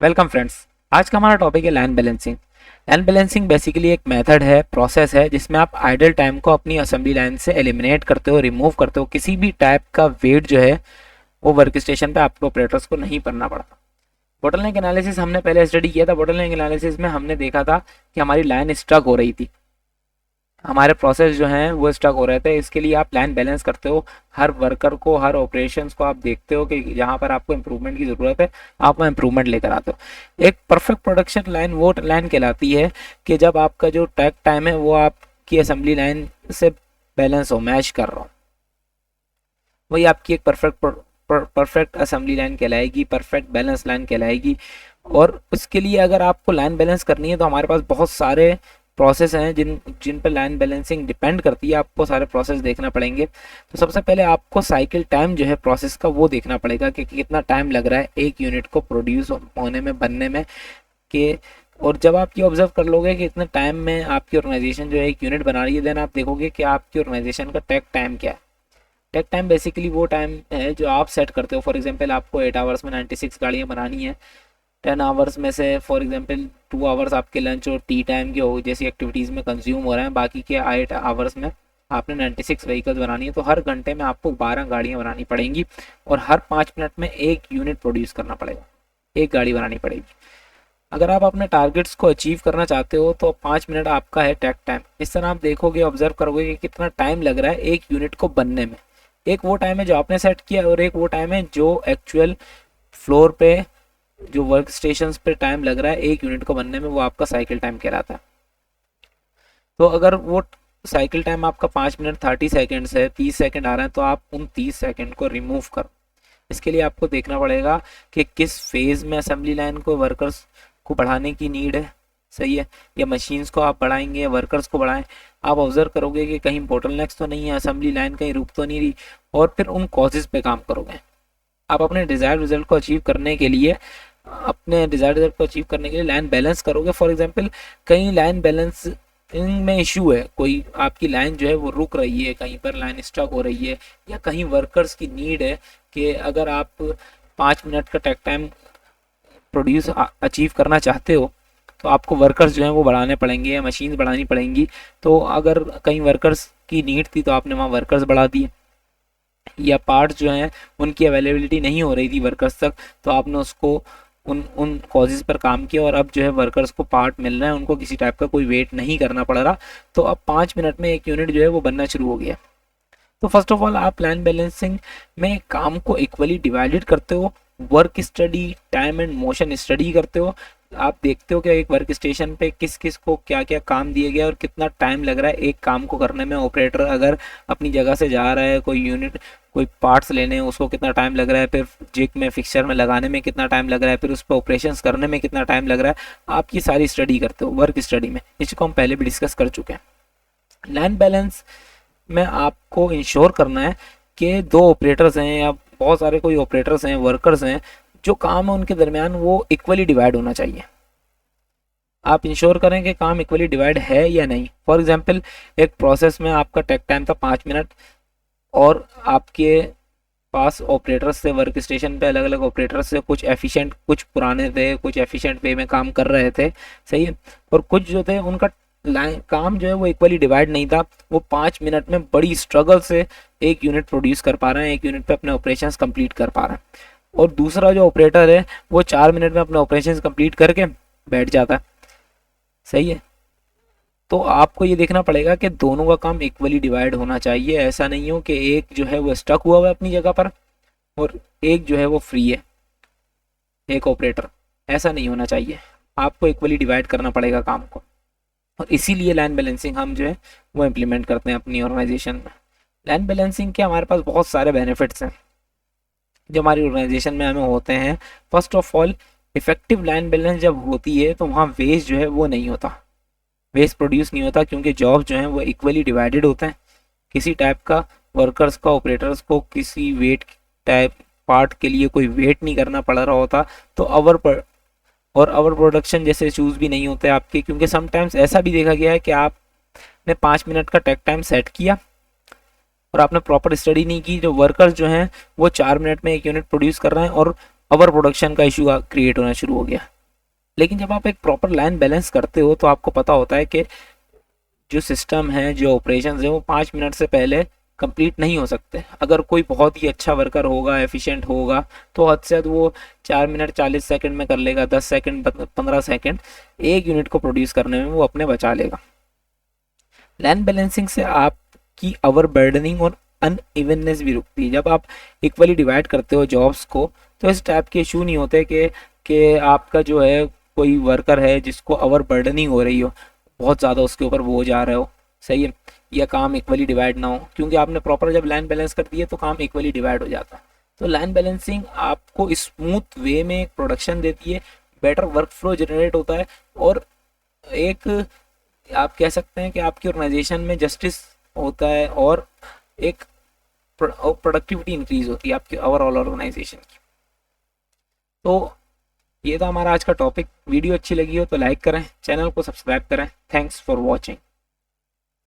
Welcome friends. आज का हमारा टॉपिक है line balancing. Line balancing basically एक मेथड है, प्रोसेस है, जिसमें आप आइडल टाइम को अपनी असेंबली लाइन से एलिमिनेट करते हो, रिमूव करते हो। किसी भी टाइप का वेट जो है वो वर्क स्टेशन पे आपको ऑपरेटर्स को नहीं करना पड़ता। बोटलनेक एनालिसिस हमने पहले स्टडी किया था। बोटलनेक एनालिसिस में हमने देखा था कि हमारी लाइन स्टक हो रही थी, हमारे प्रोसेस जो हैं वो स्टक हो रहे थे। इसके लिए आप लाइन बैलेंस करते हो, हर वर्कर को, हर ऑपरेशंस को आप देखते हो कि जहाँ पर आपको इम्प्रूवमेंट की ज़रूरत है आप वहाँ इम्प्रूवमेंट लेकर आते हो। एक परफेक्ट प्रोडक्शन लाइन वो लाइन कहलाती है कि जब आपका जो टैक टाइम है वो आपकी असेंबली लाइन से बैलेंस हो, मैच कर रहा हो, वही आपकी एक परफेक्ट असेंबली लाइन कहलाएगी, परफेक्ट बैलेंस लाइन कहलाएगी। और उसके लिए अगर आपको लाइन बैलेंस करनी है तो हमारे पास बहुत सारे प्रोसेस हैं जिन जिन पर लाइन बैलेंसिंग डिपेंड करती है। आपको सारे प्रोसेस देखना पड़ेंगे। तो सबसे पहले आपको साइकिल टाइम जो है प्रोसेस का वो देखना पड़ेगा कि कितना टाइम लग रहा है एक यूनिट को प्रोड्यूस होने में, बनने में के। और जब आप ये ऑब्जर्व कर लोगे कि इतने टाइम में आपकी ऑर्गेनाइजेशन जो है एक यूनिट बना रही है, देन आप देखोगे कि आपकी ऑर्गेनाइजेशन का टेक टाइम क्या है। टेक टाइम बेसिकली वो टाइम है जो आप सेट करते हो। फॉर एग्जांपल आपको 8 आवर्स में 96 गाड़ियाँ बनानी है। 10 आवर्स में से फॉर एग्जांपल 2 आवर्स आपके लंच और टी टाइम के हो जैसी एक्टिविटीज़ में कंज्यूम हो रहे हैं, बाकी के 8 आवर्स में आपने 96 व्हीकल्स बनानी है। तो हर घंटे में आपको 12 गाड़ियाँ बनानी पड़ेंगी और हर 5 मिनट में एक यूनिट प्रोड्यूस करना पड़ेगा, एक गाड़ी बनानी पड़ेगी। अगर आप अपने टारगेट्स को अचीव करना चाहते हो तो 5 मिनट आपका है टेक टाइम। इस तरह आप देखोगे, ऑब्जर्व करोगे कि कितना टाइम लग रहा है एक यूनिट को बनने में। एक वो टाइम है जो आपने सेट किया और एक वो टाइम है जो एक्चुअल फ्लोर पे, जो वर्क स्टेशन पे टाइम लग रहा है एक यूनिट को बनने में, वो आपका साइकिल टाइम कहलाता है। तो अगर वो साइकिल टाइम आपका 5 मिनट 30 सेकेंड्स है, 30 सेकेंड आ रहा है, तो आप उन 30 सेकेंड को रिमूव करो। इसके लिए आपको देखना पड़ेगा कि किस फेज में असेंबली लाइन को, वर्कर्स को बढ़ाने की नीड है, सही है, या मशीन्स को आप बढ़ाएंगे या वर्कर्स को बढ़ाएं। आप ऑब्जर्व करोगे कि कहीं बोटलनेक्स तो नहीं है, असेंबली लाइन कहीं रुक तो नहीं रही, और फिर उन कॉजेज पे काम करोगे। आप अपने डिजायर्ड रिजल्ट को अचीव करने के लिए लाइन बैलेंस करोगे। फॉर एग्जांपल कहीं लाइन बैलेंस में इशू है, कोई आपकी लाइन जो है वो रुक रही है, कहीं पर लाइन स्टक हो रही है, या कहीं वर्कर्स की नीड है कि अगर आप 5 मिनट का टेक टाइम प्रोड्यूस अचीव करना चाहते हो तो आपको वर्कर्स जो हैं वो बढ़ाने पड़ेंगे या मशीन बढ़ानी पड़ेंगी। तो अगर कहीं वर्कर्स की नीड थी तो आपने वहाँ वर्कर्स बढ़ा दिए, या पार्ट्स जो हैं उनकी अवेलेबिलिटी नहीं हो रही थी वर्कर्स तक, तो आपने उसको उन उन कॉजेज़ पर काम किया और अब जो है वर्कर्स को पार्ट मिल रहे हैं, उनको किसी टाइप का कोई वेट नहीं करना पड़ रहा। तो अब 5 मिनट में एक यूनिट जो है वो बनना शुरू हो गया। तो फर्स्ट ऑफ ऑल आप लाइन बैलेंसिंग में काम को इक्वली डिवाइडेड करते हो, work study, time and motion study करते हो। आप देखते हो कि एक वर्क स्टेशन पे किस किस को क्या क्या काम दिए गया और कितना टाइम लग रहा है एक काम को करने में। ऑपरेटर अगर अपनी जगह से जा रहा है, कोई यूनिट, कोई पार्ट्स लेने, उसको कितना टाइम लग रहा है, फिर जिग में फिक्सचर में लगाने में कितना टाइम लग रहा है, फिर उस पर ऑपरेशंस करने में कितना टाइम लग रहा है। आप ये सारी स्टडी करते हो वर्क स्टडी में, जिसको हम पहले भी डिस्कस कर चुके हैं। लाइन बैलेंस में आपको इंश्योर करना है कि 2 ऑपरेटर्स हैं या बहुत सारे कोई ऑपरेटर्स हैं, वर्कर्स हैं, जो काम है उनके दरमियान वो इक्वली डिवाइड होना चाहिए। आप इंश्योर करें कि काम इक्वली डिवाइड है या नहीं। फॉर एग्जांपल एक प्रोसेस में आपका टेक टाइम था 5 मिनट और आपके पास ऑपरेटर्स थे वर्क स्टेशन पे, अलग अलग ऑपरेटर्स थे, कुछ एफिशिएंट, कुछ पुराने थे, कुछ एफिशिएंट वे में काम कर रहे थे, सही है, और कुछ जो थे उनका काम जो है वो इक्वली डिवाइड नहीं था। वो 5 मिनट में बड़ी स्ट्रगल से एक यूनिट प्रोड्यूस कर पा रहे हैं, एक यूनिट पे अपने ऑपरेशंस कंप्लीट कर पा रहे हैं, और दूसरा जो ऑपरेटर है वो 4 मिनट में अपने ऑपरेशंस कंप्लीट करके बैठ जाता है, सही है। तो आपको ये देखना पड़ेगा कि दोनों का काम इक्वली डिवाइड होना चाहिए। ऐसा नहीं हो कि एक जो है वो स्टक हुआ है अपनी जगह पर और एक जो है वो फ्री है, एक ऑपरेटर, ऐसा नहीं होना चाहिए। आपको इक्वली डिवाइड करना पड़ेगा काम को, और इसीलिए लाइन बैलेंसिंग हम जो है वो इम्प्लीमेंट करते हैं अपनी ऑर्गेनाइजेशन में। लाइन बैलेंसिंग के हमारे पास बहुत सारे बेनिफिट्स हैं जो हमारी ऑर्गेनाइजेशन में हमें होते हैं। First of all, effective line balance जब होती है तो वहाँ वेस्ट जो है वो नहीं होता, वेस्ट प्रोड्यूस नहीं होता, क्योंकि जॉब जो है वो इक्वली डिवाइडेड होते हैं। किसी टाइप का वर्कर्स का, ऑपरेटर्स को किसी वेट टाइप पार्ट के लिए कोई वेट नहीं करना पड़ रहा होता। तो ओवर प्रोडक्शन जैसे इशूज़ भी नहीं होते आपके, क्योंकि समटाइम्स ऐसा भी देखा गया है कि आपने 5 मिनट का टेक टाइम सेट किया और आपने प्रॉपर स्टडी नहीं की, जो वर्कर्स जो हैं वो 4 मिनट में एक यूनिट प्रोड्यूस कर रहे हैं और ओवर प्रोडक्शन का इशू क्रिएट होना शुरू हो गया। लेकिन जब आप एक प्रॉपर लाइन बैलेंस करते हो तो आपको पता होता है कि जो सिस्टम है, जो ऑपरेशंस है, वो 5 मिनट से पहले कंप्लीट नहीं हो सकते। अगर कोई बहुत ही अच्छा वर्कर होगा, एफिशिएंट होगा, तो हद से हद वो 4 मिनट 40 सेकंड में कर लेगा, 10 सेकंड 15 सेकंड एक यूनिट को प्रोड्यूस करने में वो अपने बचा लेगा। लाइन बैलेंसिंग से आपकी ओवर बर्डनिंग और अनइवननेस भी रुकती है। जब आप इक्वली डिवाइड करते हो जॉब्स को, तो इस टाइप के इशू नहीं होते कि आपका जो है कोई वर्कर है जिसको ओवर बर्डनिंग हो रही हो, बहुत ज़्यादा उसके ऊपर बोझ आ रहा हो, सही है, या काम इक्वली डिवाइड ना हो, क्योंकि आपने प्रॉपर जब लाइन बैलेंस कर दी है तो काम इक्वली डिवाइड हो जाता है। तो लाइन बैलेंसिंग आपको स्मूथ वे में एक प्रोडक्शन देती है, बेटर वर्क फ्लो जनरेट होता है, और एक आप कह सकते हैं कि आपकी ऑर्गेनाइजेशन में जस्टिस होता है, और एक प्रोडक्टिविटी इंक्रीज होती है आपके ओवरऑल ऑर्गेनाइजेशन की। तो ये था हमारा आज का टॉपिक। वीडियो अच्छी लगी हो तो लाइक करें, चैनल को सब्सक्राइब करें। Thanks for watching.